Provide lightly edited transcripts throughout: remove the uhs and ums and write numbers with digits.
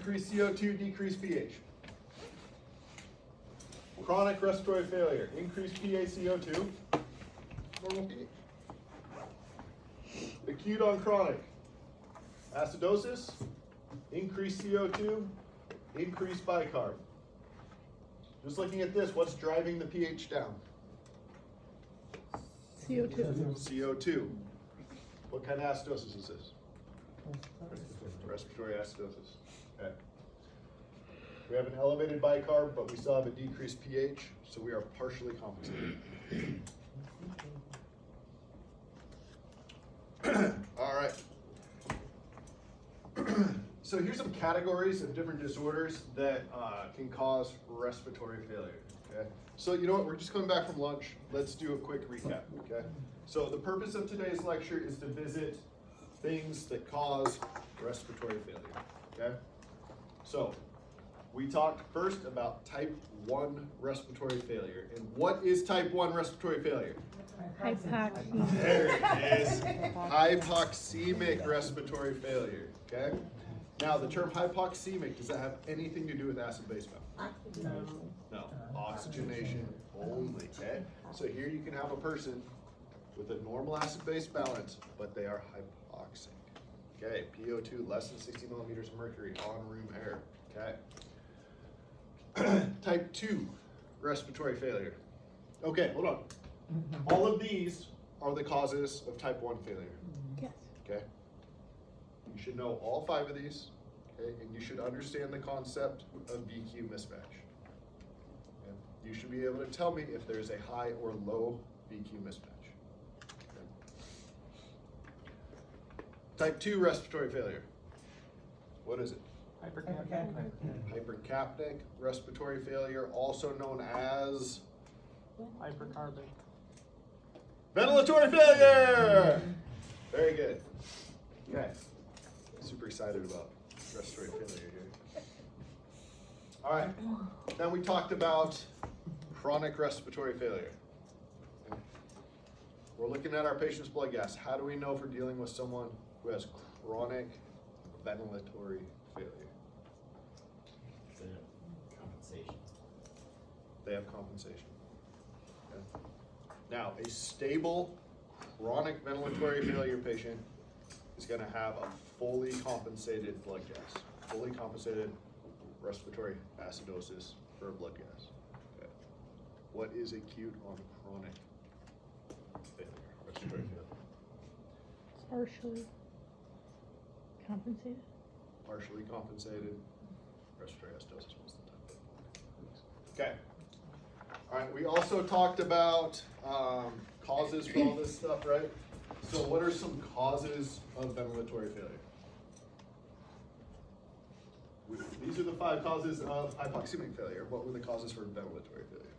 increased CO2, decreased pH. Chronic respiratory failure, increased PaCO2, normal pH. Acute on chronic, acidosis, increased CO2, increased bicarb. Just looking at this, what's driving the pH down? CO2. CO2. What kind of acidosis is this? Respiratory acidosis. Okay. We have an elevated bicarb, but we still have a decreased pH, so we are partially compensated. All right. So here's some categories of different disorders that can cause respiratory failure. Okay. So you know what? We're just coming back from lunch. Let's do a quick recap. Okay. So the purpose of today's lecture is to visit things that cause respiratory failure. Okay. So we talked first about type 1 respiratory failure. And what is type 1 respiratory failure? Hypoxia. There it is. Hypoxemic respiratory failure. Okay. Now the term hypoxemic, does that have anything to do with acid-base balance? No. Oxygenation only. Okay. So here you can have a person with a normal acid-base balance, but they are hypoxic. Okay. PO2 less than 60 millimeters of mercury on room air. Okay. Type 2 respiratory failure. Okay, hold on. All of these are the causes of type 1 failure. Yes. Okay? You should know all 5 of these, okay? And you should understand the concept of VQ mismatch. Okay? You should be able to tell me if there's a high or low VQ mismatch. Okay? Type 2 respiratory failure. What is it? Hypercapnic respiratory failure, also known as Hypercarbon. ventilatory failure. Very good. Okay. Super excited about respiratory failure here. All right. Then we talked about chronic respiratory failure. Okay. We're looking at our patient's blood gas. How do we know if we're dealing with someone who has chronic ventilatory failure? Compensation. They have compensation. Okay. Now, a stable chronic ventilatory failure patient is going to have a fully compensated blood gas, fully compensated respiratory acidosis for a blood gas. Okay. What is acute on chronic failure, respiratory failure? Partially compensated. Partially compensated respiratory acidosis was the type. Okay. All right, we also talked about causes for all this stuff, right? So what are some causes of ventilatory failure? These are the 5 causes of hypoxemic failure. What were the causes for ventilatory failure?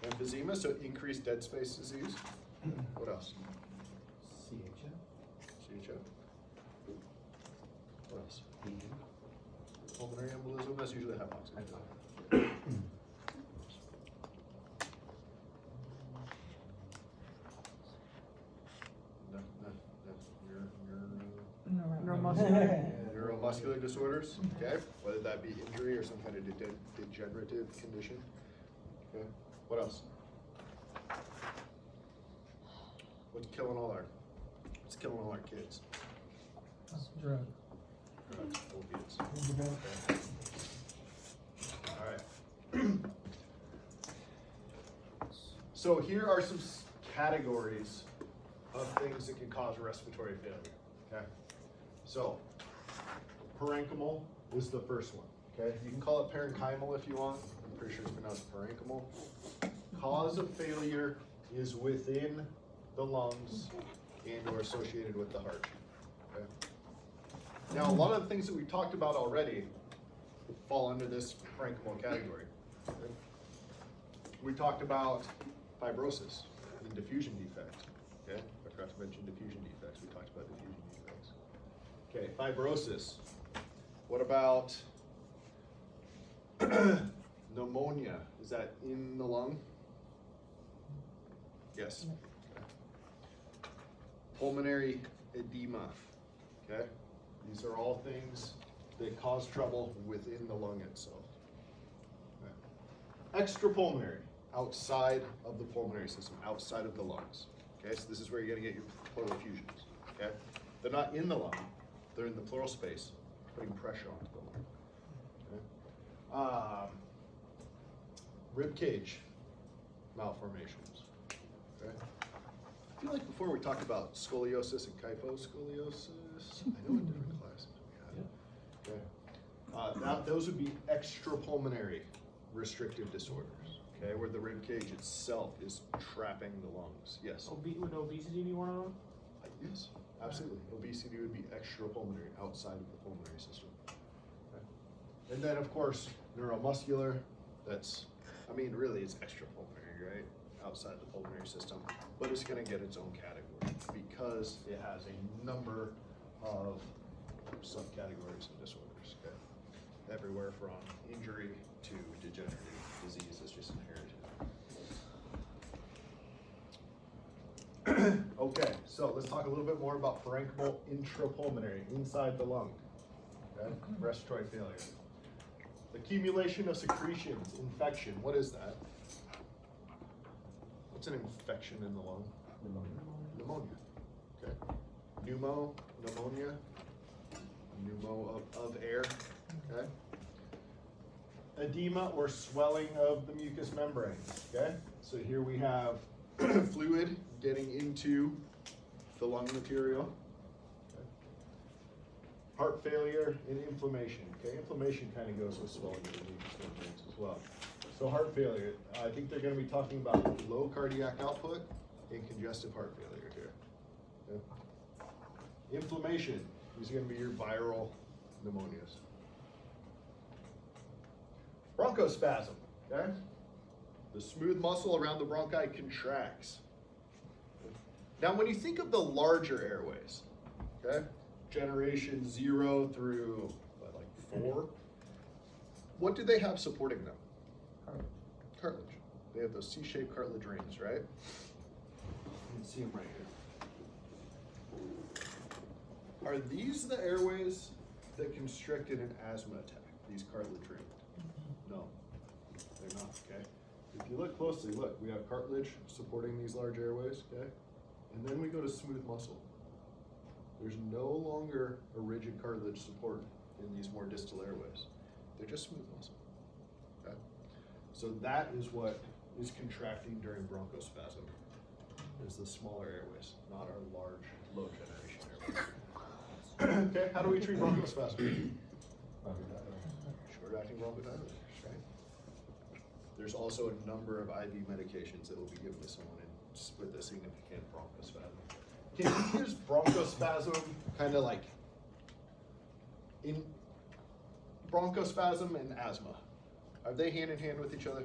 Emphysema, so increased dead space disease. What else? CHF. CHF. What else? Pulmonary embolism, that's usually hypoxia. Neuromuscular disorders, okay? Whether that be injury or some kind of degenerative condition. Okay. What else? What's killing all our kids? Drug. Drugs, opiates. Okay. All right. So here are some categories of things that can cause respiratory failure. Okay. So parenchymal is the first one. Okay. You can call it parenchymal if you want. I'm pretty sure it's pronounced parenchymal. Cause of failure is within the lungs and or associated with the heart. Okay. Now, a lot of the things that we talked about already fall under this parenchymal category. Okay. We talked about fibrosis and diffusion defects. Okay, I forgot to mention diffusion defects. We talked about diffusion defects. Okay, fibrosis. What about pneumonia? Is that in the lung? Yes. Okay. Pulmonary edema. Okay, These are all things that cause trouble within the lung itself. Okay. Extrapulmonary, outside of the pulmonary system, outside of the lungs. Okay, so this is where you're gonna get your pleural effusions. Okay, they're not in the lung, they're in the pleural space, putting pressure onto the lung. Okay. Rib cage malformations. Okay. I feel like before we talked about scoliosis and kyphoscoliosis. I know in different classes we had. Okay. Now those would be extrapulmonary restrictive disorders. Okay, where the rib cage itself is trapping the lungs. Yes. Would obesity be one of them? Yes, absolutely. Obesity would be extrapulmonary, outside of the pulmonary system. Okay. And then, of course, neuromuscular. That's, I mean, really, it's extrapulmonary, right? Outside the pulmonary system, but it's going to get its own category because it has a number of subcategories and disorders. Okay. Everywhere from injury to degenerative disease is just inherited. Okay, so let's talk a little bit more about parenchymal intrapulmonary, inside the lung. Okay, respiratory failure. Accumulation of secretions, infection. What is that? What's an infection in the lung? Pneumonia. Okay. Pneumonia. Pneumo of air. Okay. Edema or swelling of the mucous membrane. Okay. So here we have fluid getting into the lung material. Okay. Heart failure and inflammation. Okay, inflammation kind of goes with swelling of the mucous membranes as well. So heart failure, I think they're going to be talking about low cardiac output and congestive heart failure here. Okay. Inflammation, these are going to be your viral pneumonias. Bronchospasm, okay? The smooth muscle around the bronchi contracts. Now, when you think of the larger airways, okay, generation 0 through, what, like 4, what do they have supporting them? Cartilage. They have those C-shaped cartilage rings, right? You can see them right here. Are these the airways that constrict in an asthma attack, these cartilage rings? No, they're not, okay? If you look closely, look, we have cartilage supporting these large airways, okay? And then we go to smooth muscle. There's no longer a rigid cartilage support in these more distal airways. They're just smooth muscle, okay? So that is what is contracting during bronchospasm, is the smaller airways, not our large, low generation airways. Okay, how do we treat bronchospasm? Short-acting bronchodilators, right? There's also a number of IV medications that will be given to someone with a significant bronchospasm. Can you use bronchospasm kind of like in bronchospasm and asthma? Are they hand in hand with each other?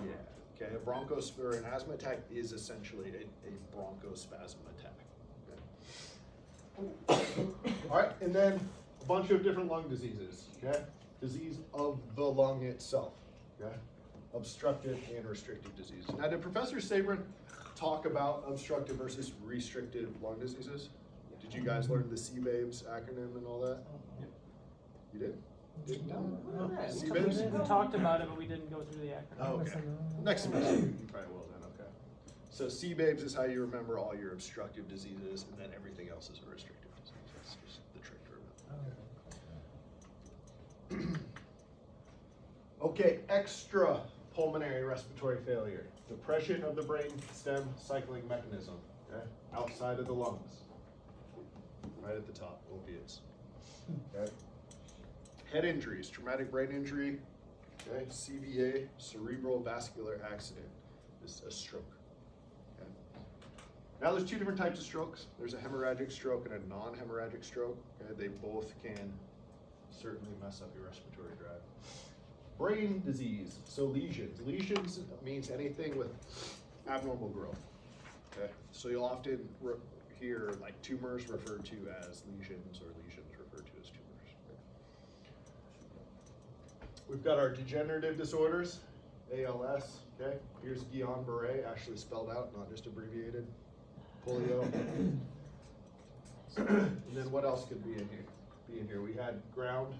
Yeah. Okay, an asthma attack is essentially a bronchospasm attack. Okay. All right, and then a bunch of different lung diseases. Okay, disease of the lung itself. Okay, obstructive and restrictive disease. Now, did Professor Sabrin talk about obstructive versus restrictive lung diseases? Did you guys learn the CBABES acronym and all that? You did? CBABES? We talked about it, but we didn't go through the acronym. Oh, okay. Next semester, you probably will then, okay. So CBABES is how you remember all your obstructive diseases, and then everything else is a restrictive disease. That's just the trick to remember. Okay, extra pulmonary respiratory failure. Depression of the brain stem cycling mechanism, okay? Outside of the lungs. Right at the top, opiates. Okay. Head injuries, traumatic brain injury, okay? CVA, cerebral vascular accident, is a stroke. Okay. Now there's two different types of strokes. There's a hemorrhagic stroke and a non-hemorrhagic stroke. Okay? They both can certainly mess up your respiratory drive. Brain disease, so lesions. Lesions means anything with abnormal growth. Okay, so you'll often hear like tumors referred to as lesions or lesions referred to as tumors. Okay. We've got our degenerative disorders, ALS. Okay, here's Guillain-Barré, actually spelled out, not just abbreviated. Polio, And then what else could be in here? We had ground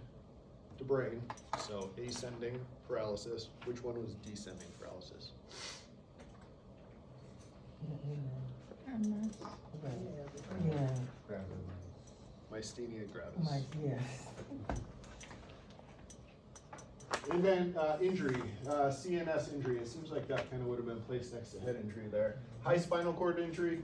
to brain, so ascending paralysis. Which one was descending paralysis? MS. Yeah. Myasthenia gravis. Yes. And then injury, CNS injury. It seems like that kind of would have been placed next to head injury there. High spinal cord injury,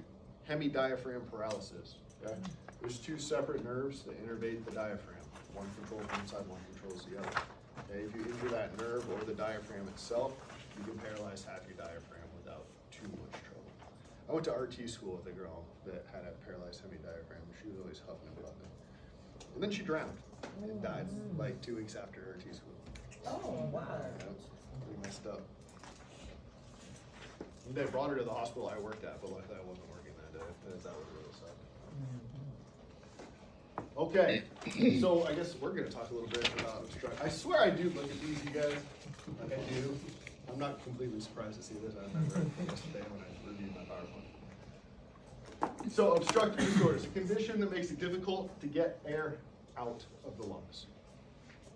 hemidiaphragm paralysis. Okay? There's two separate nerves that innervate the diaphragm. One controls one side, one controls the other. Okay? If you injure that nerve or the diaphragm itself, you can paralyze half your diaphragm without too much trouble. I went to RT school with a girl that had a paralyzed hemidiaphragm. She was always huffing about it. And then she drowned and died like 2 weeks after RT school. Oh, wow. Pretty messed up. They brought her to the hospital I worked at, but luckily I wasn't working that day. That would really suck. Okay, so I guess we're gonna talk a little bit about obstruction. I swear I do look at these, you guys. Like I do. I'm not completely surprised to see this. I remember it yesterday when I reviewed my PowerPoint. So obstructive disorders, a condition that makes it difficult to get air out of the lungs.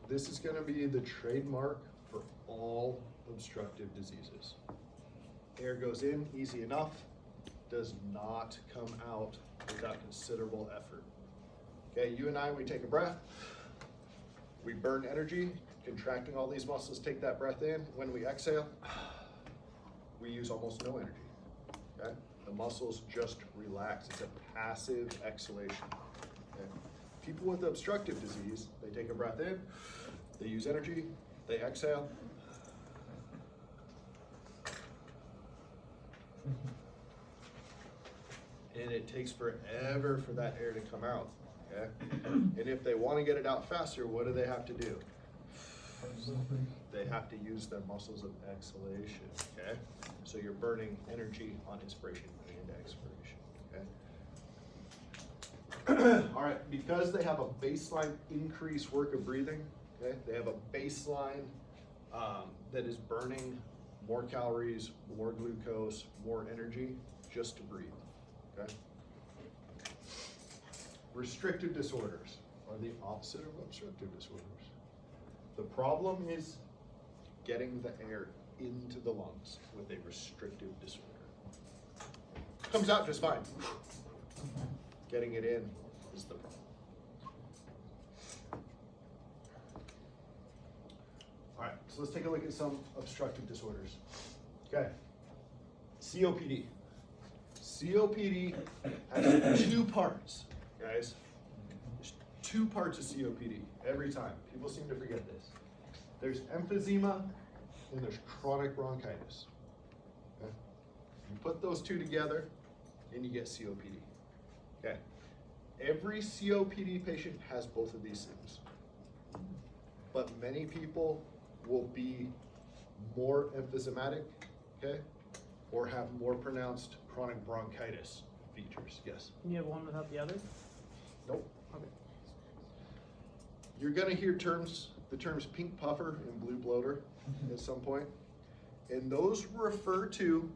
This is gonna be the trademark for all obstructive diseases. Air goes in easy enough, does not come out without considerable effort. Okay, you and I, we take a breath, we burn energy, contracting all these muscles, take that breath in. When we exhale, we use almost no energy, okay? The muscles just relax. It's a passive exhalation, okay? People with obstructive disease, they take a breath in, they use energy, they exhale. And it takes forever for that air to come out, okay? And if they want to get it out faster, what do they have to do? They have to use their muscles of exhalation, okay? So you're burning energy on inspiration and expiration, okay? All right, because they have a baseline increased work of breathing, okay? They have a baseline that is burning more calories, more glucose, more energy just to breathe, okay? Restrictive disorders are the opposite of obstructive disorders. The problem is getting the air into the lungs with a restrictive disorder. Comes out just fine. Getting it in is the problem. All right, so let's take a look at some obstructive disorders. Okay, COPD. COPD has 2 parts, guys. There's 2 parts of COPD every time. People seem to forget this. There's emphysema and there's chronic bronchitis. Okay? You put those 2 together and you get COPD. Okay. Every COPD patient has both of these things. But many people will be more emphysematic, okay? Or have more pronounced chronic bronchitis features. Yes? Can you have one without the other? Nope. Okay. You're gonna hear the terms pink puffer and blue bloater at some point. And those refer to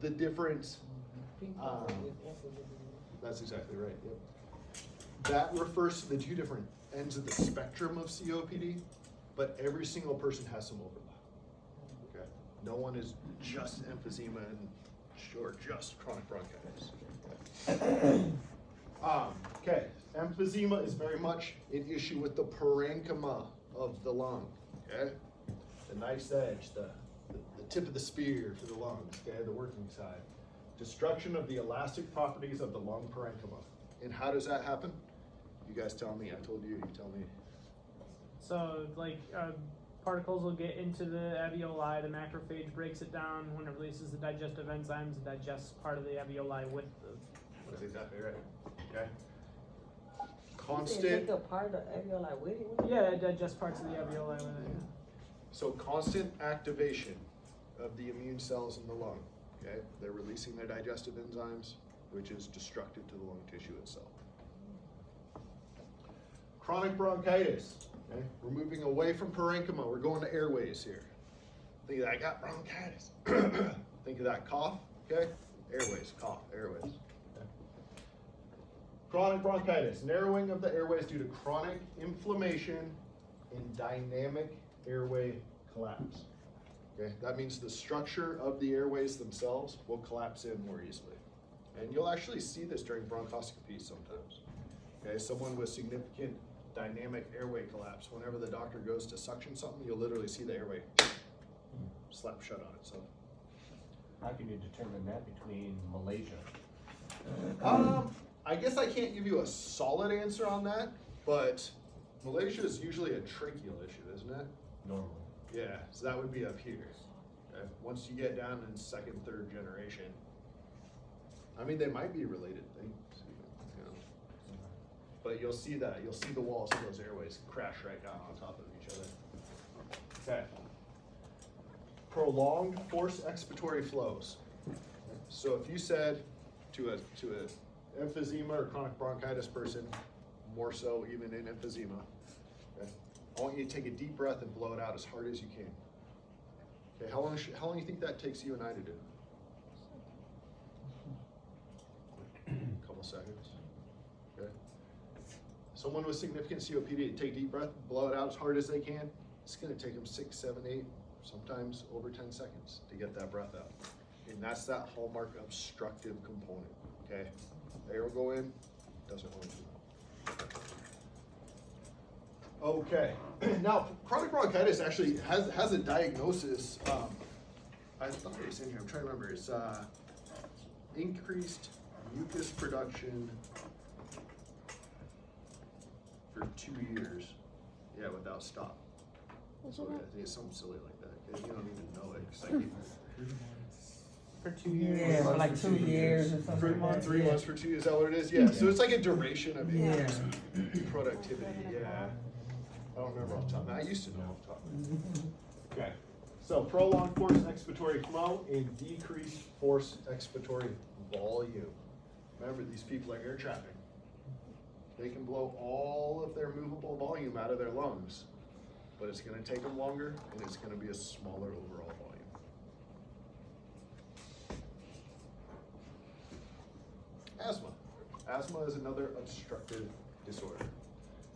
the different, that's exactly right, yep. That refers to the 2 different ends of the spectrum of COPD, but every single person has some overlap. Okay? No one is just emphysema or just chronic bronchitis. Okay, emphysema is very much an issue with the parenchyma of the lung, okay? The nice edge, the tip of the spear for the lungs, okay, the working side. Destruction of the elastic properties of the lung parenchyma. And how does that happen? You guys tell me, I told you, you tell me. So, like, particles will get into the alveoli, the macrophage breaks it down. When it releases the digestive enzymes, it digests part of the alveoli with the... That's exactly right, okay? Constant. Constant, Take a part of alveoli with it? Yeah, it digests parts of the alveoli with it. so constant activation of the immune cells in the lung, okay? They're releasing their digestive enzymes, which is destructive to the lung tissue itself. Chronic bronchitis, okay? We're moving away from parenchyma, we're going to airways here. Think of that, I got bronchitis. Think of that cough, okay? Airways, cough, airways. Okay? Chronic bronchitis, narrowing of the airways due to chronic inflammation and dynamic airway collapse. Okay, that means the structure of the airways themselves will collapse in more easily. And you'll actually see this during bronchoscopy sometimes. Okay, someone with significant dynamic airway collapse, whenever the doctor goes to suction something, you'll literally see the airway slap shut on itself. How can you determine that between Malaysia? I guess I can't give you a solid answer on that, but Malaysia is usually a tracheal issue, isn't it? Normally. Yeah, so that would be up here. Okay? Once you get down in second, third generation, I mean, they might be related things, you know. But you'll see that. You'll see the walls of those airways crash right down on top of each other. Okay. Prolonged force expiratory flows. So if you said to a emphysema or chronic bronchitis person, more so even in emphysema, okay, I want you to take a deep breath and blow it out as hard as you can. Okay, how long do you think that takes you and I to do? A couple seconds. Okay. Someone with significant COPD, take a deep breath, blow it out as hard as they can. It's going to take them 6, 7, 8, sometimes over 10 seconds to get that breath out. And that's that hallmark obstructive component. Okay, air will go in, doesn't want to. Okay, now chronic bronchitis actually has a diagnosis. I thought it was in here. I'm trying to remember. It's increased mucus production for 2 years. Yeah, without stop. So I think it's something silly like that. You don't even know it. 'Cause I keep, For 2 years. Yeah, for like 2 years or something. for like that. 3 months for 2 years. Is that what it is? Yeah. So it's like a duration of Yeah. increased productivity. Yeah. I don't remember off the top. I used to know off the top. Okay. So prolonged force expiratory flow and decreased force expiratory volume. Remember, these people are air traffic. They can blow all of their movable volume out of their lungs, but it's going to take them longer and it's going to be a smaller overall volume. Asthma. Asthma is another obstructive disorder.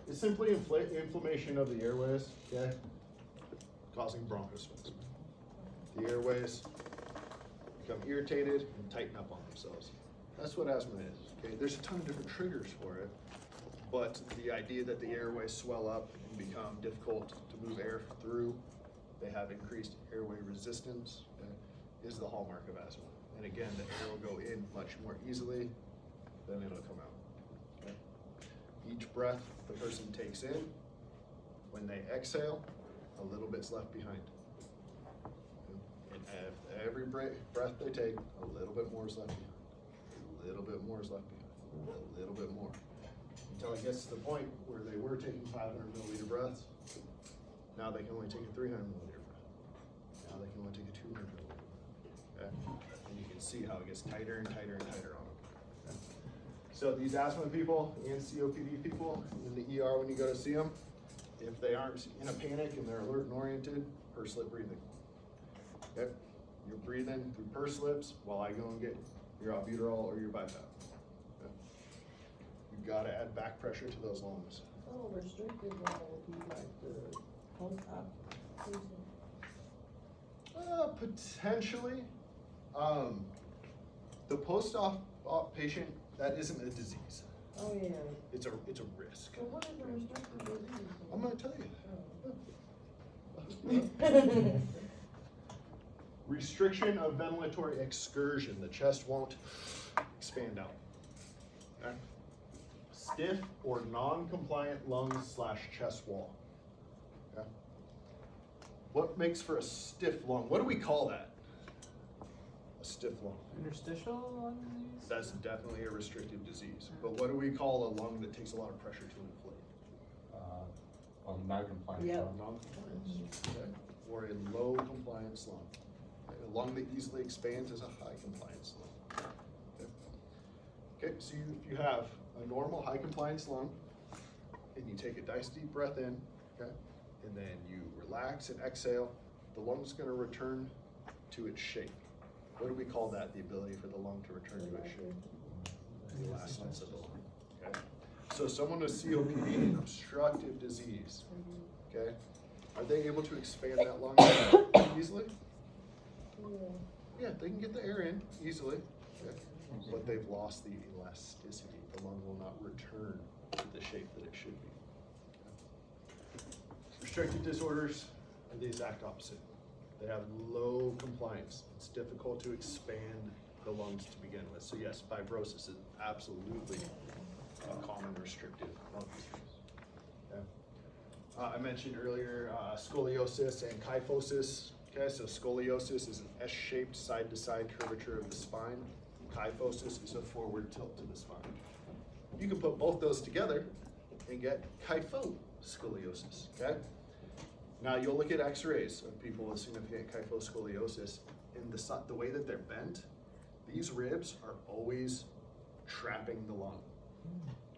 It's simply inflammation of the airways, okay, causing bronchospasm. The airways become irritated and tighten up on themselves. That's what asthma is, okay? There's a ton of different triggers for it, but the idea that the airways swell up and become difficult to move air through, they have increased airway resistance, okay, is the hallmark of asthma. And again, the air will go in much more easily than it'll come out. Okay? Each breath the person takes in, when they exhale, a little bit's left behind. And every breath they take, a little bit more is left behind. A little bit more is left behind. A little bit more. Until it gets to the point where they were taking 500 milliliter breaths, now they can only take a 300 milliliter breath. Now they can only take a 200 milliliter breath. Okay? And you can see how it gets tighter and tighter and tighter on them. Okay? So these asthma people and COPD people in the ER, when you go to see them, if they aren't in a panic and they're alert and oriented, pursed lip breathing. Okay? You're breathing through pursed lips while I go and get your albuterol or your BiPAP. Okay? You've got to add back pressure to those lungs. So restricted would be like the post-op patient. Potentially. The post-op patient, that isn't a disease. Oh, yeah. It's a risk. So what is the restricted disease? I'm going to tell you. Restriction of ventilatory excursion. The chest won't expand out. Okay? Stiff or non-compliant lungs / chest wall. Okay? What makes for a stiff lung? What do we call that? A stiff lung. Interstitial lung disease? That's definitely a restrictive disease. But what do we call a lung that takes a lot of pressure to inflate? Non-compliant. Yep. Non-compliance. Okay? Or a low compliance lung. Okay? A lung that easily expands is a high compliance lung. Okay, so if you have a normal high compliance lung, and you take a nice deep breath in, okay, and then you relax and exhale, the lung's going to return to its shape. What do we call that? The ability for the lung to return to its shape. The elasticity of the lung. Okay? So someone with COPD, obstructive disease, okay, are they able to expand that lung easily? Yeah, they can get the air in easily, okay? But they've lost the elasticity. The lung will not return to the shape that it should be. Okay? Restrictive disorders are the exact opposite. They have low compliance. It's difficult to expand the lungs to begin with. So yes, fibrosis is absolutely a common restrictive lung disease. Okay? I mentioned earlier scoliosis and kyphosis. Okay, so scoliosis is an S-shaped side-to-side curvature of the spine. Kyphosis is a forward tilt to the spine. You can put both those together and get kyphoscoliosis. Okay. Now you'll look at X-rays of people with significant kyphoscoliosis, and the way that they're bent, these ribs are always trapping the lung.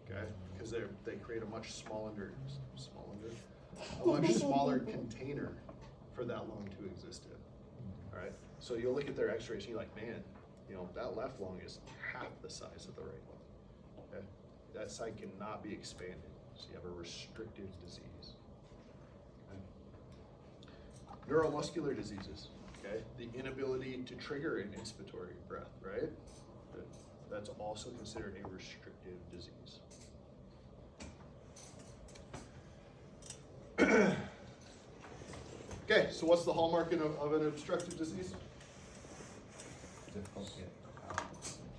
Okay, because they create a much smaller container for that lung to exist in. All right, so you'll look at their X-rays and you're like, man, you know, that left lung is half the size of the right lung. Okay, that side cannot be expanded, so you have a restrictive disease. Okay? Neuromuscular diseases. Okay, the inability to trigger an inspiratory breath, right? That's also considered a restrictive disease. Okay, so what's the hallmark of an obstructive disease?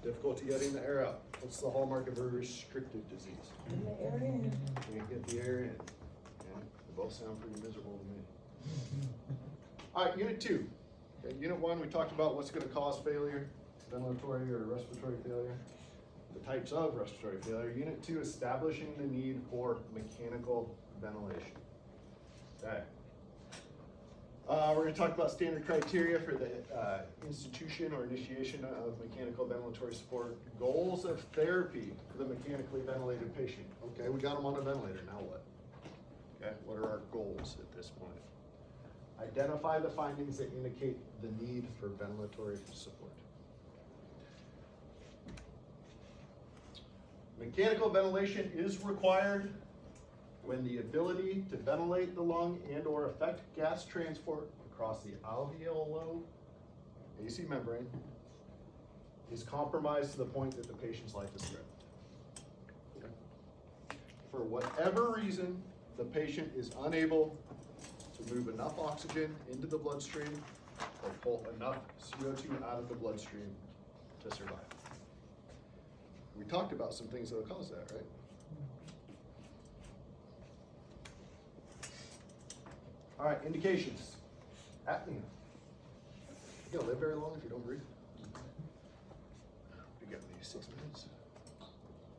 Difficulty getting the air out. What's the hallmark of a restrictive disease? Can't get the air in. Yeah, they both sound pretty miserable to me. All right, Unit 2. Okay, Unit 1, we talked about what's going to cause failure, ventilatory or respiratory failure, the types of respiratory failure. Unit 2, establishing the need for mechanical ventilation. Okay. We're going to talk about standard criteria for the institution or initiation of mechanical ventilatory support. Goals of therapy for the mechanically ventilated patient. Okay, we got them on a ventilator, now what? Okay, what are our goals at this point? Identify the findings that indicate the need for ventilatory support. Mechanical ventilation is required when the ability to ventilate the lung and or effect gas transport across the alveolo AC membrane is compromised to the point that the patient's life is threatened. Okay. For whatever reason, the patient is unable to move enough oxygen into the bloodstream or pull enough CO2 out of the bloodstream to survive. We talked about some things that will cause that, right? All right, indications. Apnea. You don't live very long if you don't breathe. You got maybe 6 minutes.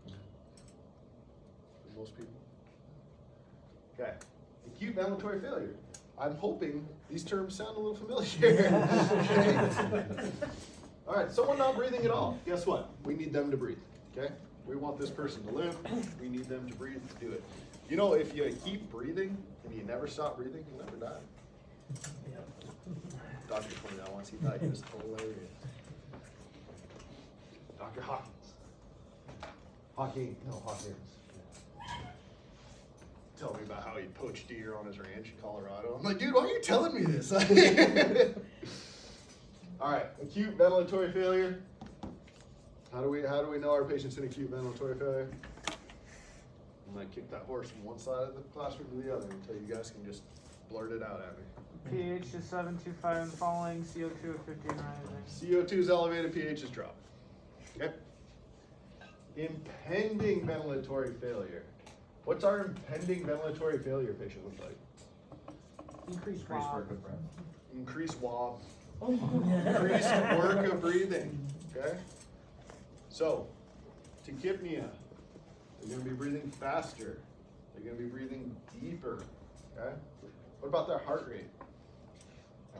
For most people. Okay. Acute ventilatory failure. I'm hoping these terms sound a little familiar. Okay. All right, someone not breathing at all. Guess what? We need them to breathe. Okay? We want this person to live. We need them to breathe to do it. You know, if you keep breathing and you never stop breathing, you'll never die. Doctor pointed out once, he thought he was hilarious. Dr. Hawkins. Hawkins. Tell me about how he poached deer on his ranch in Colorado. I'm like, dude, why are you telling me this? All right, acute ventilatory failure. How do we know our patient's in acute ventilatory failure? I'm gonna kick that horse from one side of the classroom to the other until you guys can just blurt it out at me. pH is 7.25 and falling, CO2 at 15 rising. CO2 is elevated, pH is dropping. Okay. Impending ventilatory failure. What's our impending ventilatory failure patient look like? Increased work of breath. Increased WAB. Increased work of breathing. Okay. So, tachypnea. They're going to be breathing faster. They're going to be breathing deeper. Okay. What about their heart rate?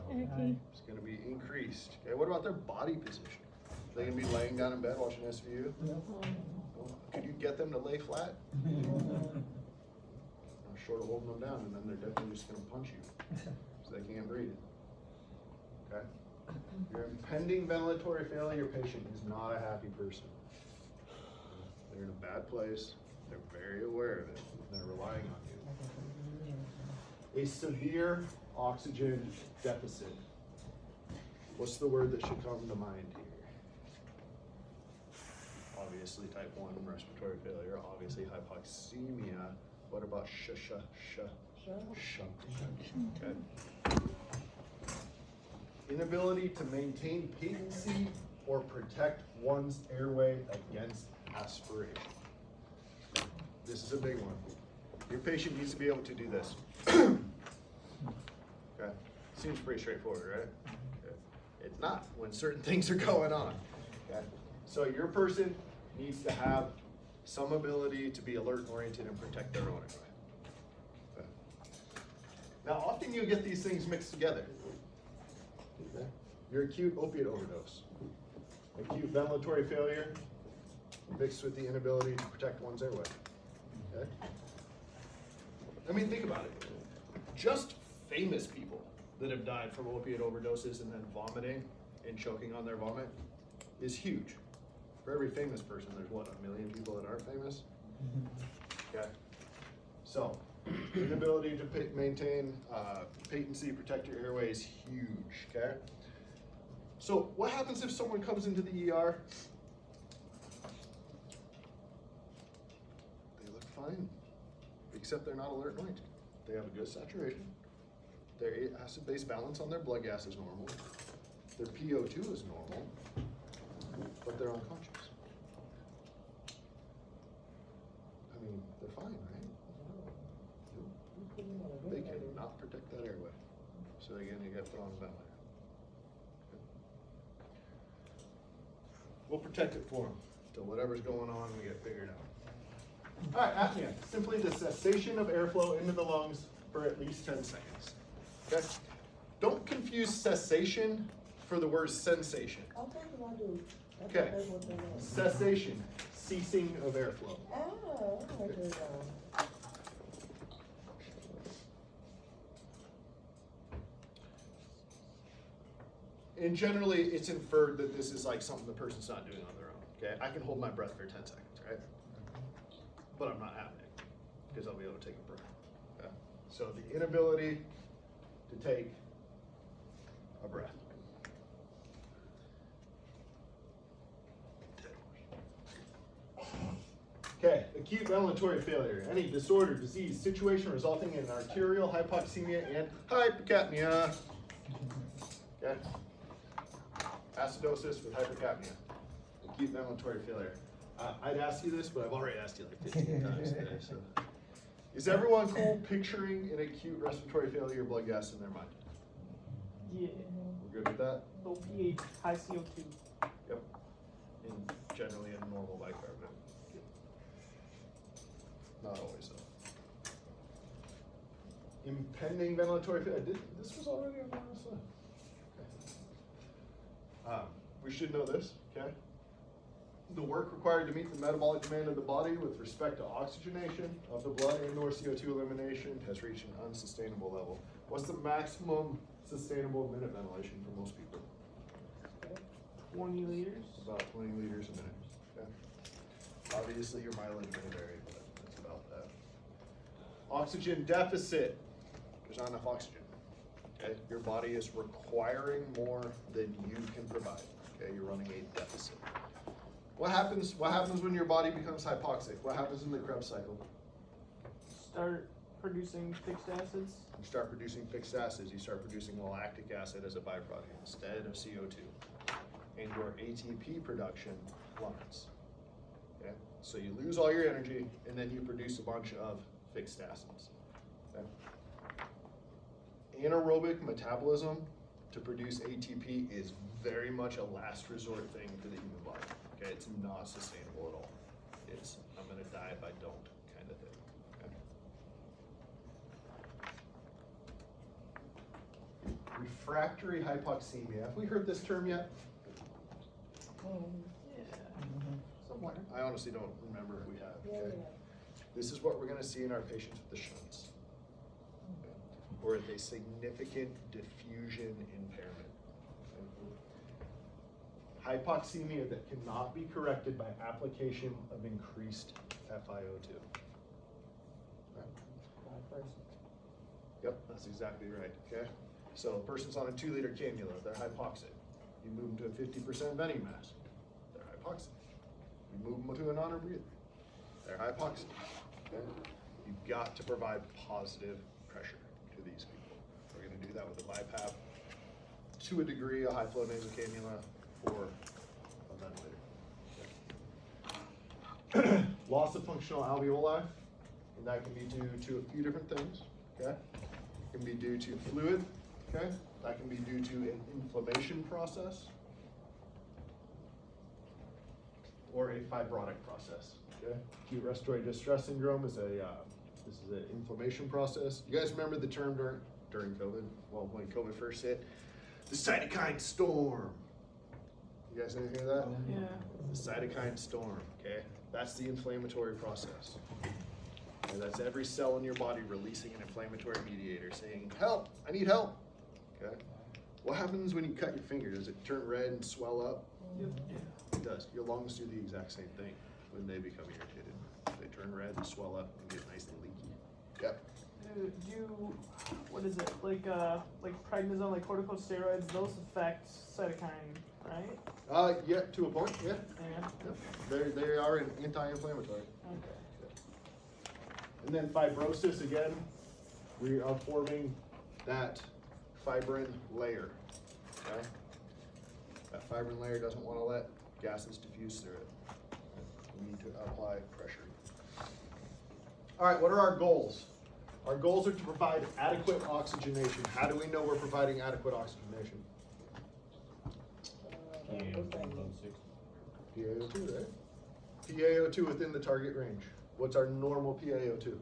Okay. It's going to be increased. Okay. What about their body position? Are they going to be laying down in bed watching SVU? Could you get them to lay flat? I'm short of holding them down, and then they're definitely just going to punch you, so they can't breathe. Okay. Your impending ventilatory failure patient is not a happy person. They're in a bad place. They're very aware of it. They're relying on you. A severe oxygen deficit. What's the word that should come to mind here? Obviously type 1 respiratory failure, obviously hypoxemia. What about shunt? Okay. Inability to maintain patency or protect one's airway against aspiration. This is a big one. Your patient needs to be able to do this. Okay. Seems pretty straightforward, right? Okay. It's not when certain things are going on. Okay. So your person needs to have some ability to be alert, oriented, and protect their own airway. Okay. Now, often you get these things mixed together. Okay. Your acute opiate overdose, acute ventilatory failure, mixed with the inability to protect one's airway. Okay. I mean, think about it. Just famous people that have died from opiate overdoses and then vomiting and choking on their vomit is huge. For every famous person, there's what, 1 million people that aren't famous? Okay. So, inability to maintain patency, protect your airway is huge, okay? So, what happens if someone comes into the ER? They look fine, except they're not alert and oriented. They have a good saturation. Their acid-base balance on their blood gas is normal. Their PO2 is normal, but they're unconscious. I mean, they're fine, right? They cannot protect that airway. So again, you get put on a ventilator. We'll protect it for them till whatever's going on we get figured out. All right, apnea. Simply the cessation of airflow into the lungs for at least 10 seconds. Okay? Don't confuse cessation for the word sensation. Okay. Cessation, ceasing of airflow. And generally, it's inferred that this is like something the person's not doing on their own. Okay, I can hold my breath for 10 seconds, right? But I'm not having it because I'll be able to take a breath. Okay? So the inability to take a breath. Okay, acute ventilatory failure, any disorder, disease, situation resulting in arterial hypoxemia and hypercapnia. Okay, acidosis with hypercapnia, acute ventilatory failure. I'd ask you this, but I've already asked you like 15 times today. So, is everyone cool picturing an acute respiratory failure blood gas in their mind? Yeah. We're good with that? Low pH, high CO2. Yep. And generally a normal bicarbonate. Not always though. Impending ventilatory failure. This was already on the list. Okay. We should know this, okay? The work required to meet the metabolic demand of the body with respect to oxygenation of the blood and or CO2 elimination has reached an unsustainable level. What's the maximum sustainable minute ventilation for most people? 20 liters. About 20 liters a minute. Okay. Obviously your mileage may vary, but that's about that. Oxygen deficit. There's not enough oxygen. Okay. Your body is requiring more than you can provide. Okay. You're running a deficit. What happens when your body becomes hypoxic? What happens in the Krebs cycle? Start producing fixed acids. You start producing fixed acids. You start producing lactic acid as a byproduct instead of CO2. And your ATP production plummets. Okay? So you lose all your energy and then you produce a bunch of fixed acids. Okay? Anaerobic metabolism to produce ATP is very much a last resort thing for the human body. Okay, it's not sustainable at all. It's I'm gonna die if I don't kind of thing. Okay? Refractory hypoxemia. Have we heard this term yet? Yeah. Somewhere. I honestly don't remember if we have. Okay? This is what we're gonna see in our patients with the shunts. Okay? Or with a significant diffusion impairment. Hypoxemia that cannot be corrected by application of increased FiO2. Person. Yep, that's exactly right, okay? So a person's on a 2-liter cannula, they're hypoxic. You move them to a 50% venting mask, they're hypoxic. You move them to a non-rebreather, they're hypoxic, okay? You've got to provide positive pressure to these people. We're gonna do that with a BiPAP, to a degree, a high flow nasal cannula, or a ventilator. Loss of functional alveoli, and that can be due to a few different things, okay? It can be due to fluid, okay? That can be due to an inflammation process or a fibrotic process, okay? Acute respiratory distress syndrome is this is an inflammation process. You guys remember the term during COVID? Well, when COVID first hit, the cytokine storm. You guys didn't hear that? Yeah. The cytokine storm, okay? That's the inflammatory process. And that's every cell in your body releasing an inflammatory mediator saying, help, I need help, okay? What happens when you cut your finger? Does it turn red and swell up? Yep. It does. Your lungs do the exact same thing when they become irritated. They turn red and swell up and get nice and leaky. Yep. What is it, like prednisone, like corticosteroids, those affect cytokine, right? Yeah, to a point, yeah. Yeah. Yep. They are an anti-inflammatory. Okay. And then fibrosis, again, we are forming that fibrin layer, okay? That fibrin layer doesn't want to let gases diffuse through it. We need to apply pressure. All right, what are our goals? Our goals are to provide adequate oxygenation. How do we know we're providing adequate oxygenation? PaO2, right? PaO2 within the target range. What's our normal PaO2?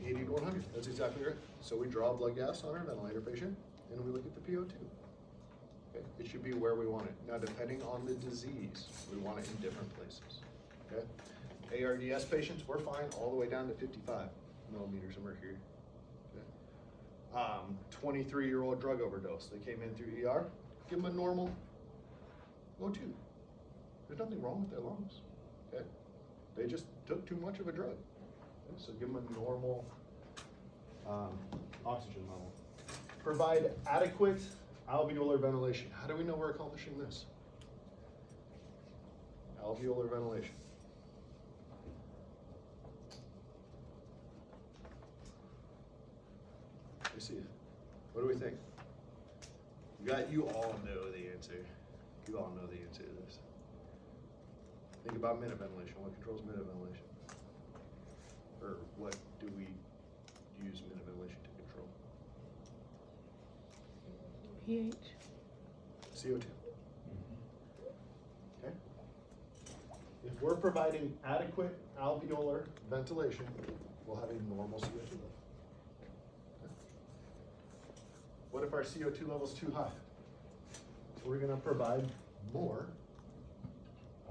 80 to 100, that's exactly right. So we draw blood gas on our ventilator patient, and we look at the PO2. Okay. It should be where we want it. Now, depending on the disease, we want it in different places, okay? ARDS patients, we're fine all the way down to 55 millimeters of mercury. Okay. 23-year-old drug overdose, they came in through ER, give them a normal O2. There's nothing wrong with their lungs, okay? They just took too much of a drug. Okay? So give them a normal oxygen level. Provide adequate alveolar ventilation. How do we know we're accomplishing this? Alveolar ventilation. Let me see. What do we think? You all know the answer. You all know the answer to this. Think about minute ventilation. What controls minute ventilation? Or what do we use minute ventilation to control? pH. CO2. Okay. If we're providing adequate alveolar ventilation, we'll have a normal CO2 level. Okay. What if our CO2 level is too high? We're going to provide more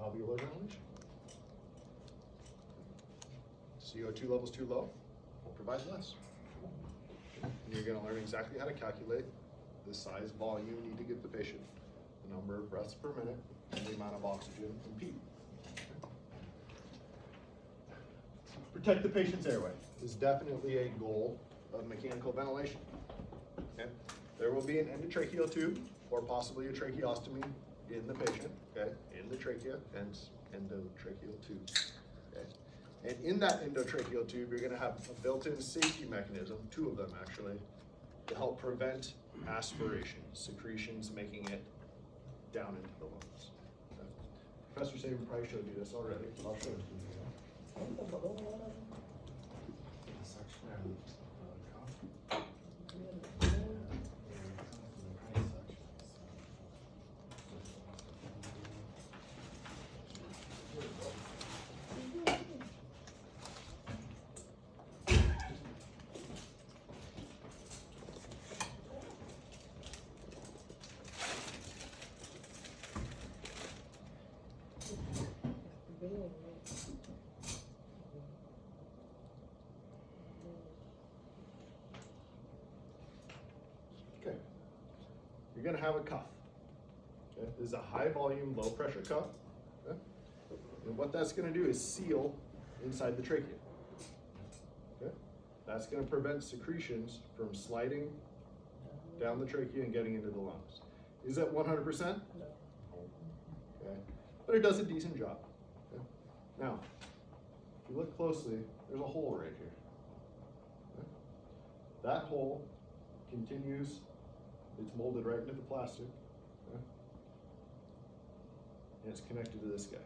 alveolar ventilation. CO2 level is too low, we'll provide less. And you're going to learn exactly how to calculate the size volume you need to give the patient, the number of breaths per minute, and the amount of oxygen and P. Protect the patient's airway is definitely a goal of mechanical ventilation. Okay? There will be an endotracheal tube or possibly a tracheostomy in the patient, okay, in the trachea, hence endotracheal tube. Okay? And in that endotracheal tube, you're going to have a built-in safety mechanism, 2 of them actually, to help prevent aspiration, secretions making it down into the lungs. Okay? Professor Saban probably showed you this already, but I'll show it to you. Okay. You're going to have a cuff. Okay? This is a high volume, low pressure cuff. Okay? And what that's gonna do is seal inside the trachea. Okay? That's gonna prevent secretions from sliding down the trachea and getting into the lungs. Is that 100%? No. Okay, but it does a decent job. Okay? Now, if you look closely, there's a hole right here. Okay? That hole continues, it's molded right into the plastic. Okay? And it's connected to this guy.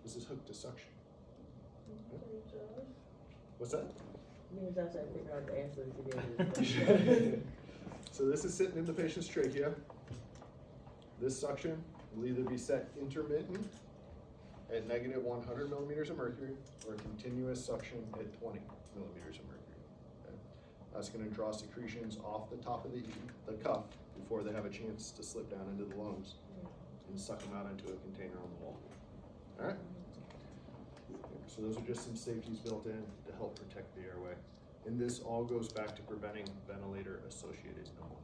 This is hooked to suction. What's that? Me and Josh had to figure out the answer to the So this is sitting in the patient's trachea. This suction will either be set intermittent at negative 100 millimeters of mercury or continuous suction at 20 millimeters of mercury. Okay? That's going to draw secretions off the top of the cuff before they have a chance to slip down into the lungs and suck them out into a container on the wall. All right? So those are just some safeties built in to help protect the airway. And this all goes back to preventing ventilator-associated pneumonia.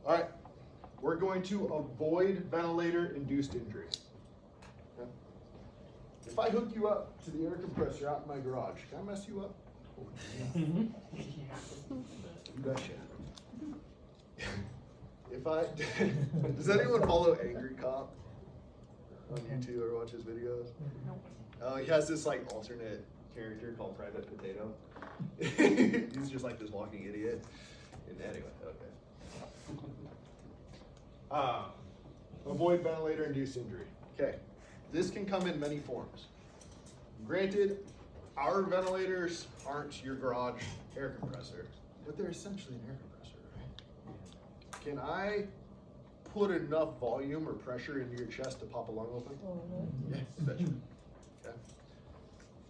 All right, we're going to avoid ventilator-induced injury. Okay? If I hook you up to the air compressor out in my garage, can I mess you up? You betcha. If I, does anyone follow Angry Cop on YouTube or watch his videos? He has this like alternate character called Private Potato. He's just like this walking idiot. And anyway, okay. Avoid ventilator-induced injury. Okay, this can come in many forms. Granted, our ventilators aren't your garage air compressor, but they're essentially an air compressor, right? Can I put enough volume or pressure into your chest to pop a lung open? Yeah, you betcha. Okay.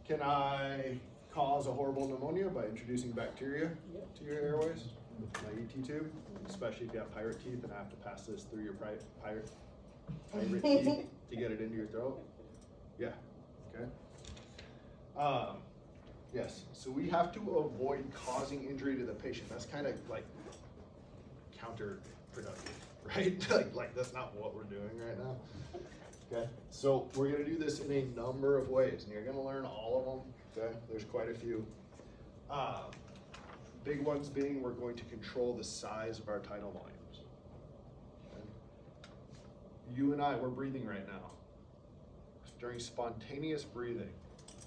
Can I cause a horrible pneumonia by introducing bacteria to your airways with my ET tube, especially if you have pirate teeth and I have to pass this through your pirate teeth to get it into your throat? Yeah, okay. Yes, so we have to avoid causing injury to the patient. That's kind of like counterproductive, right? like that's not what we're doing right now. Okay, so we're gonna do this in a number of ways, and you're gonna learn all of them. Okay, there's quite a few. Big ones being we're going to control the size of our tidal volumes. Okay? You and I, we're breathing right now. During spontaneous breathing,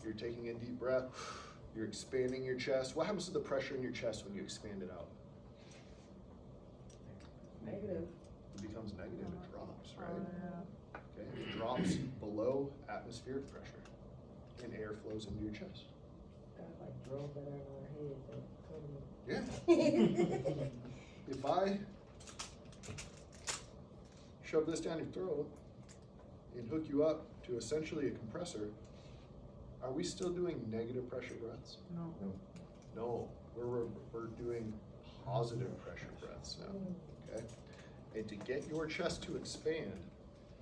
you're taking a deep breath, you're expanding your chest. What happens to the pressure in your chest when you expand it out? Negative. It becomes negative, it drops, right? Okay, it drops below atmospheric pressure, and air flows into your chest. God, like drove that out of our head. That Yeah. If I shove this down your throat and hook you up to essentially a compressor, are we still doing negative pressure breaths? No. No, we're doing positive pressure breaths now, okay? And to get your chest to expand,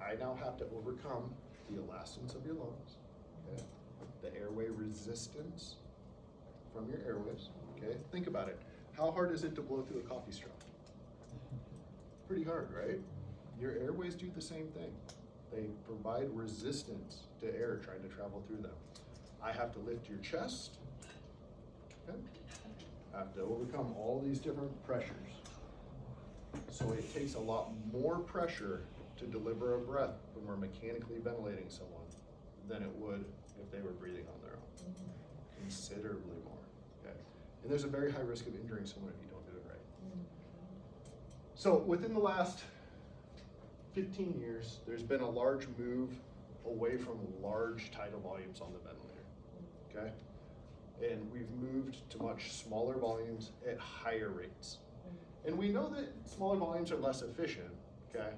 I now have to overcome the elastance of your lungs, okay? The airway resistance from your airways, okay? Think about it. How hard is it to blow through a coffee straw? Pretty hard, right? Your airways do the same thing. They provide resistance to air trying to travel through them. I have to lift your chest, okay? I have to overcome all these different pressures. So it takes a lot more pressure to deliver a breath when we're mechanically ventilating someone than it would if they were breathing on their own. Considerably more, okay? And there's a very high risk of injuring someone if you don't do it right. So within the last 15 years, there's been a large move away from large tidal volumes on the ventilator, okay? And we've moved to much smaller volumes at higher rates. And we know that smaller volumes are less efficient, okay?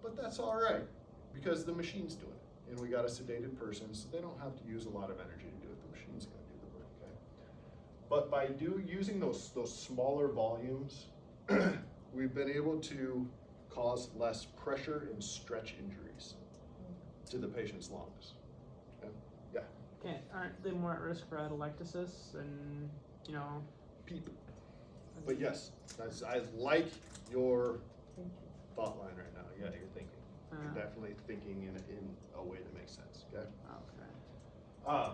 But that's all right, because the machine's doing it. And we got a sedated person, so they don't have to use a lot of energy to do it. The machine's gonna do the work, okay? But by using those smaller volumes, we've been able to cause less pressure and stretch injuries to the patient's lungs, okay? Yeah. Aren't they more at risk for atelectasis and, you know? PEEP. But yes, I like your thought line right now. Yeah, you're thinking. You're definitely thinking in a way that makes sense, okay? Okay.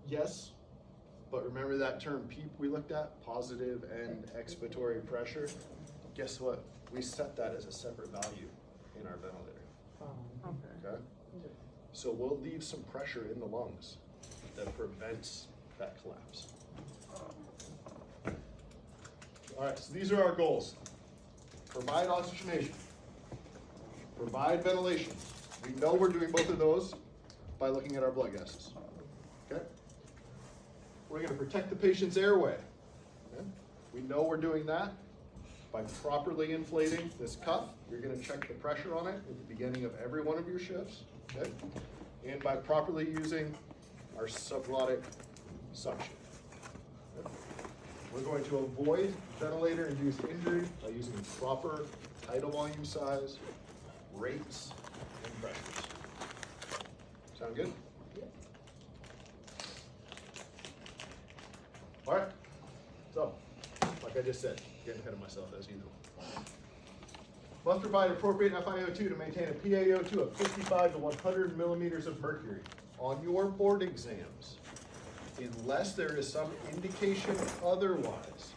Yes, but remember that term PEEP we looked at, positive and expiratory pressure? Guess what? We set that as a separate value in our ventilator, Okay. okay? So we'll leave some pressure in the lungs that prevents that collapse. All right, so these are our goals. Provide oxygenation, provide ventilation. We know we're doing both of those by looking at our blood gases, okay? We're gonna protect the patient's airway. Okay? We know we're doing that by properly inflating this cuff. You're gonna check the pressure on it at the beginning of every one of your shifts, okay? And by properly using our subglottic suction. Okay? We're going to avoid ventilator-induced injury by using proper tidal volume size, rates, and pressures. Sound good? All right, so, like I just said, getting ahead of myself as usual. Must provide appropriate FiO2 to maintain a PaO2 of 55 to 100 millimeters of mercury. On your board exams, unless there is some indication otherwise,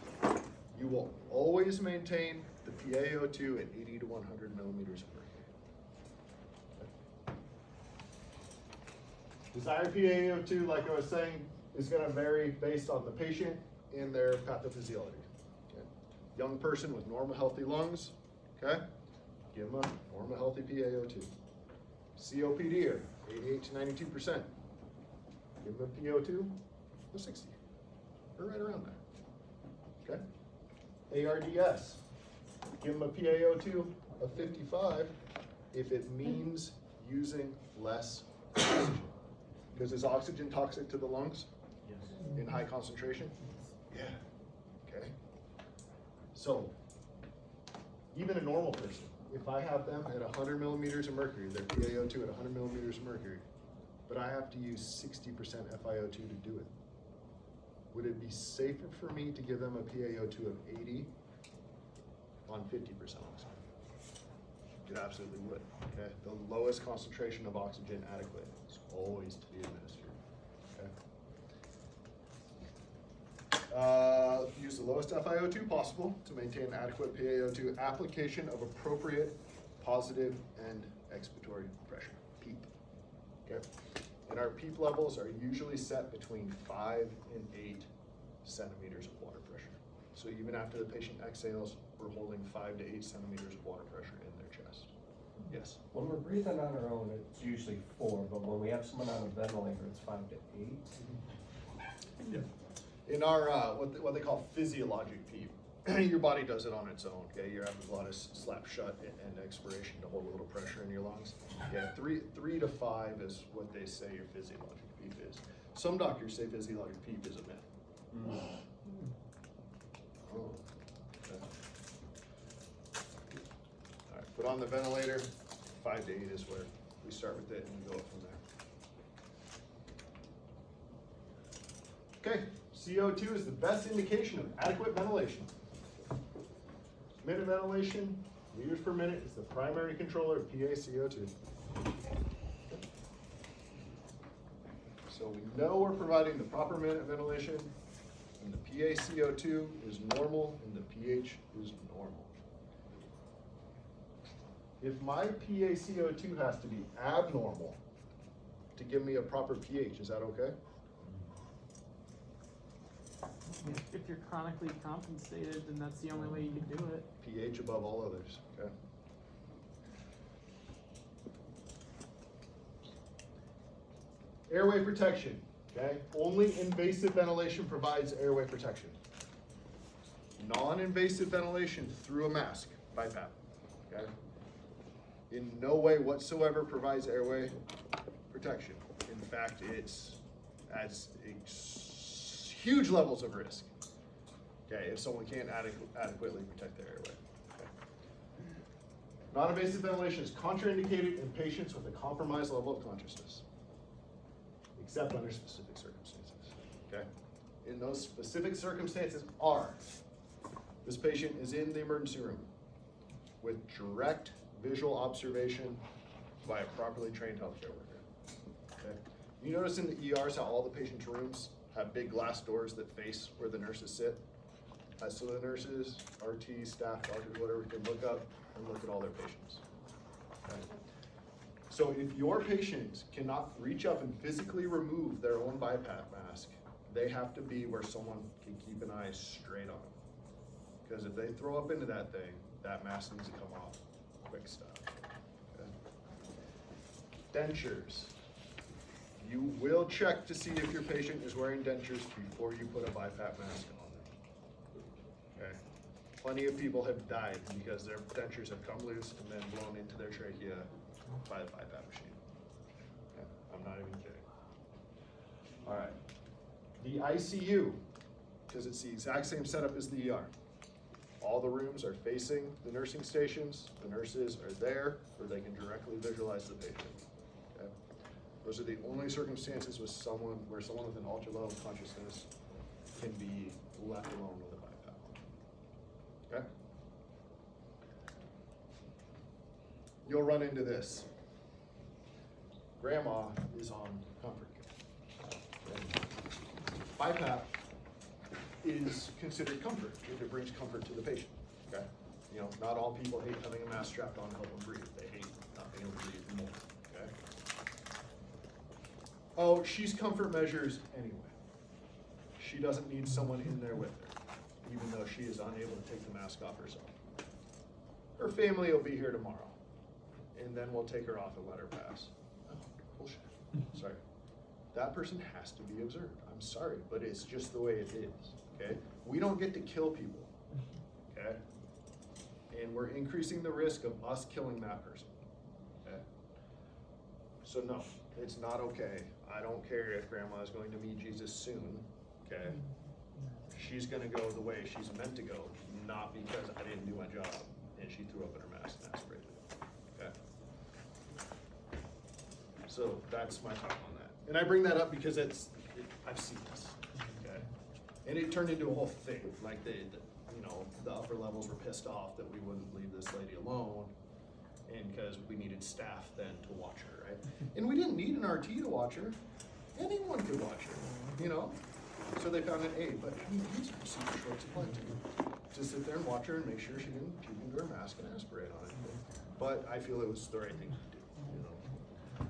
you will always maintain the PaO2 at 80 to 100 millimeters of mercury. Desired PaO2, like I was saying, is going to vary based on the patient and their pathophysiology. Okay? Young person with normal healthy lungs, okay? Give them a normal healthy PaO2. COPD are 88 to 92%. Give them a PO2 of 60, or right around there. Okay? ARDS, give them a PaO2 of 55 if it means using less oxygen. Because is oxygen toxic to the lungs? Yes. In high concentration? Yeah. Okay. So, even a normal person, if I have them at 100 millimeters of mercury, their PaO2 at 100 millimeters of mercury, but I have to use 60% FiO2 to do it, would it be safer for me to give them a PaO2 of 80 on 50% oxygen? It absolutely would. Okay. The lowest concentration of oxygen adequate is always to be administered. Okay. Use the lowest FiO2 possible to maintain adequate PaO2 application of appropriate positive and expiratory pressure, PEEP. Okay. And our PEEP levels are usually set between 5 and 8 centimeters of water pressure. So even after the patient exhales, we're holding 5 to 8 centimeters of water pressure in their chest. Yes? When we're breathing on our own, it's usually 4, but when we have someone on a ventilator, it's 5 to 8. Yeah. In our, what they call physiologic PEEP, your body does it on its own, okay? Your epiglottis slapped shut and expiration to hold a little pressure in your lungs. Yeah, 3 to 5 is what they say your physiologic PEEP is. Some doctors say physiologic PEEP is a myth. Oh, okay. All right, put on the ventilator, 5 to 8 is where we start with it and we go up from there. Okay, CO2 is the best indication of adequate ventilation. Minute ventilation, liters per minute, is the primary controller of PaCO2. So we know we're providing the proper minute ventilation, and the PaCO2 is normal, and the pH is normal. If my PaCO2 has to be abnormal to give me a proper pH, is that okay? If you're chronically compensated, then that's the only way you can do it. pH above all others, okay? Airway protection, okay? Only invasive ventilation provides airway protection. Non-invasive ventilation through a mask, BiPAP, okay? In no way whatsoever provides airway protection. In fact, it's adds huge levels of risk, okay, if someone can't adequately protect their airway. Okay. Non-invasive ventilation is contraindicated in patients with a compromised level of consciousness, except under specific circumstances, okay? And those specific circumstances are, this patient is in the emergency room with direct visual observation by a properly trained healthcare worker. Okay? You notice in the ERs how all the patients' rooms have big glass doors that face where the nurses sit? So the nurses, RT, staff, doctors, whatever, can look up and look at all their patients. Okay? So if your patient cannot reach up and physically remove their own BiPAP mask, they have to be where someone can keep an eye straight on them. Because if they throw up into that thing, that mask needs to come off. Quick stuff. Okay? Dentures. You will check to see if your patient is wearing dentures before you put a BiPAP mask on them. Okay? Plenty of people have died because their dentures have come loose and then blown into their trachea by the BiPAP machine. Okay? I'm not even kidding. All right. The ICU, because it's the exact same setup as the ER. All the rooms are facing the nursing stations. The nurses are there where they can directly visualize the patient. Okay? Those are the only circumstances where someone with an ultra low consciousness can be left alone with a BiPAP. Okay? You'll run into this. Grandma is on comfort care. BiPAP is considered comfort if it brings comfort to the patient. Okay? You know, not all people hate having a mask strapped on to help them breathe. They hate not being able to breathe more. Okay? Oh, she's comfort measures anyway. She doesn't need someone in there with her, even though she is unable to take the mask off herself. Her family will be here tomorrow, and then we'll take her off and let her pass. Oh, bullshit. Sorry. That person has to be observed. I'm sorry, but it's just the way it is. Okay? We don't get to kill people. Okay? And we're increasing the risk of us killing that person. Okay? So no, it's not okay. I don't care if grandma is going to meet Jesus soon. Okay? She's gonna go the way she's meant to go, not because I didn't do my job and she threw up in her mask and aspirated it. Okay? So that's my talk on that. And I bring that up because I've seen this. Okay? And it turned into a whole thing. Like the upper levels were pissed off that we wouldn't leave this lady alone, and because we needed staff then to watch her, right? And we didn't need an RT to watch her. Anyone could watch her, you know? So they found an aide, but I mean, these are super short supply to sit there and watch her and make sure she didn't puke into her mask and aspirate on it. But I feel it was the right thing to do, you know?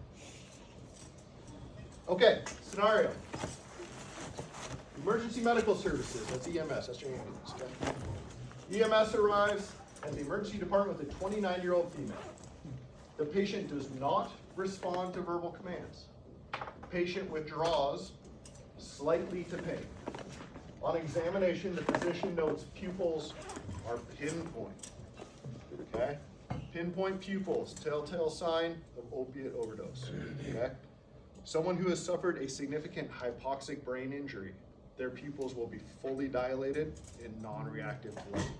Okay, scenario. Emergency medical services, that's EMS, that's your ambulance, okay? EMS arrives at the emergency department with a 29-year-old female. The patient does not respond to verbal commands. Patient withdraws slightly to pain. On examination, the physician notes pupils are pinpoint, okay? Pinpoint pupils, telltale sign of opiate overdose, okay? Someone who has suffered a significant hypoxic brain injury, their pupils will be fully dilated and non-reactive to light.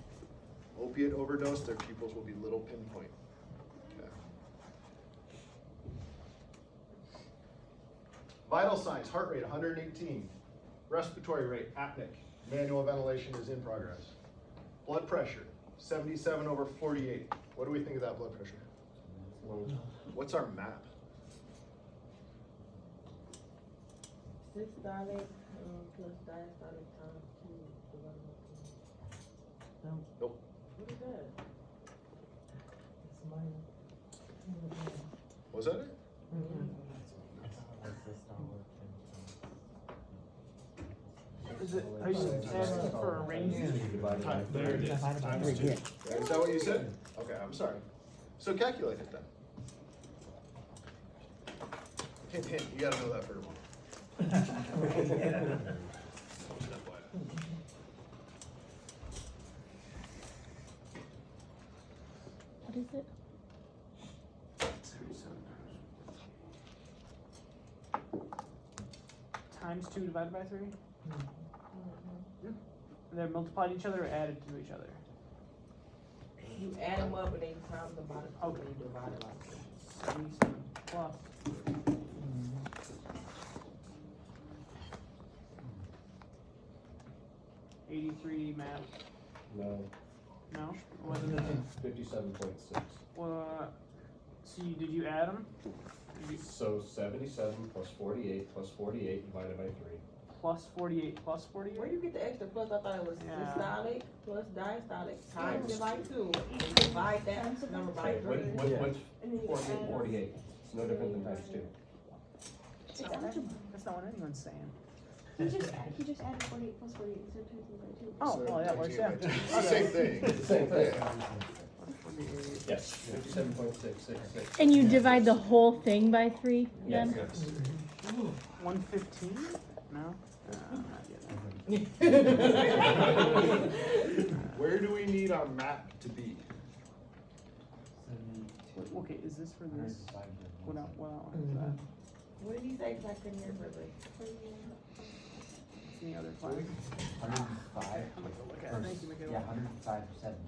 Opiate overdose, their pupils will be little pinpoint. Okay. Vital signs, heart rate 118, respiratory rate apneic, manual ventilation is in progress. Blood pressure 77/48. What do we think of that blood pressure? What's our map? Systolic plus diastolic times 2 divided by 2. Nope. What is that? Was that it? Is it, are you asking for a range? There it is. Times 2. Is that what you said? Okay, I'm sorry. So calculate it then. Hint, hint, you gotta know that for tomorrow. What is it? Times 2 divided by 3? And they're multiplied each other or added to each other? You add them up and then you times them by the 2 Okay. and you divide it by 2. 77 plus. 83 math. No. No? Wasn't it? 57.6. So did you add them? So 77 plus 48 plus 48 divided by 3. Plus 48 plus 48? Where you get the extra plus? I thought it was Yeah. systolic plus diastolic times it by 2. And divide that number by Wait, 3. what's And then you 48, add 48? It's no different than times 2. That's not what anyone's saying. He just added 48 plus 48 instead of 2 by 2. Oh, well, that works, yeah. It's the same thing. Same thing. Yeah. Yes. 57.666. And you divide the whole thing by 3 Yes. then? 115? No? I'm not getting Where do we need our map to be? it. Okay, is this for this? What else is that? What did he say? 'Cause I couldn't hear perfectly. It's in the other file. 105. Look at it. Thank you, Michaela. Yeah, 105 to 70.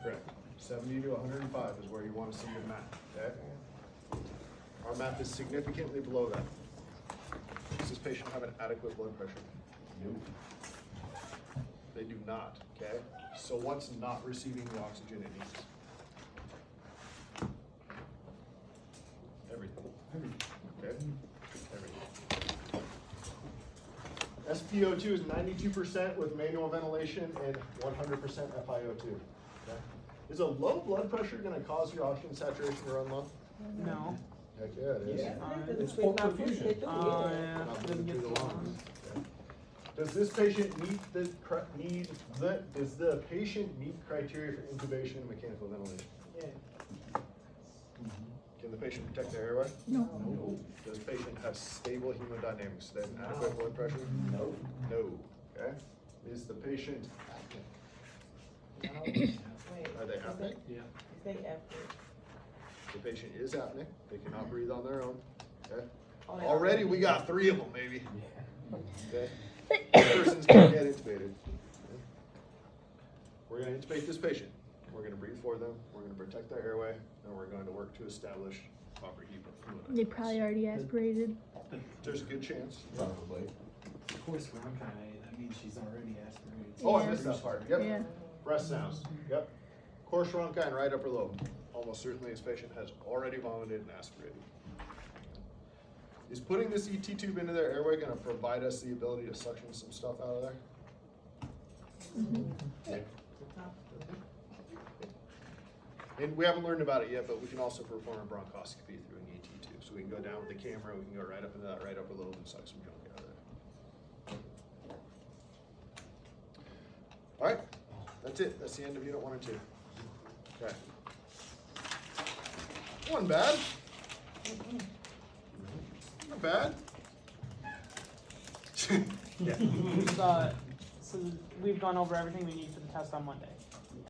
Correct. 70 to 105 is where you want to see your map, okay? Our map is significantly below that. Does this patient have an adequate blood pressure? No. They do not, okay? So what's not receiving the oxygen it needs? Everything. Okay? Everything. SpO2 is 92% with manual ventilation and 100% FiO2. Okay? Is a low blood pressure going to cause your oxygen saturation to run low? No. Heck yeah, it is. It's full perfusion. Oh, yeah. Not Didn't moving get through the the lungs. Okay. Does this patient does the patient meet criteria for intubation and mechanical ventilation? Yeah. Can the patient protect their airway? No. Does the patient have stable hemodynamics? Do they have adequate blood pressure? No. No. Okay. Is the patient apneic? Are they apneic? Say after. The patient is apneic. They cannot breathe on their own. Okay. Oh, they Already we got 3 of them, maybe. Okay. This person's gonna get intubated. Okay. We're gonna intubate this patient. We're gonna breathe for them. We're gonna protect their airway, and we're going to work to establish proper fluid. They probably already aspirated. There's a good chance. Probably. Of course, bronchi, that means she's already aspirated. Oh, I Yeah. missed that part. Yep. Yeah. Breath sounds. Yep. Coarse bronchi and right upper lobe. Almost certainly this patient has already vomited and aspirated. Is putting this ET tube into their airway going to provide us the ability to suction some stuff out of there? Okay. And we haven't learned about it yet, but we can also perform a bronchoscopy through an ET tube. So we can go down with the camera, we can go right up into that right upper lobe and suck some junk out of there. All right, that's it. That's the end of Unit 1 and 2. Okay. Wasn't bad. Not bad. So we've gone over everything we need for the test on Monday.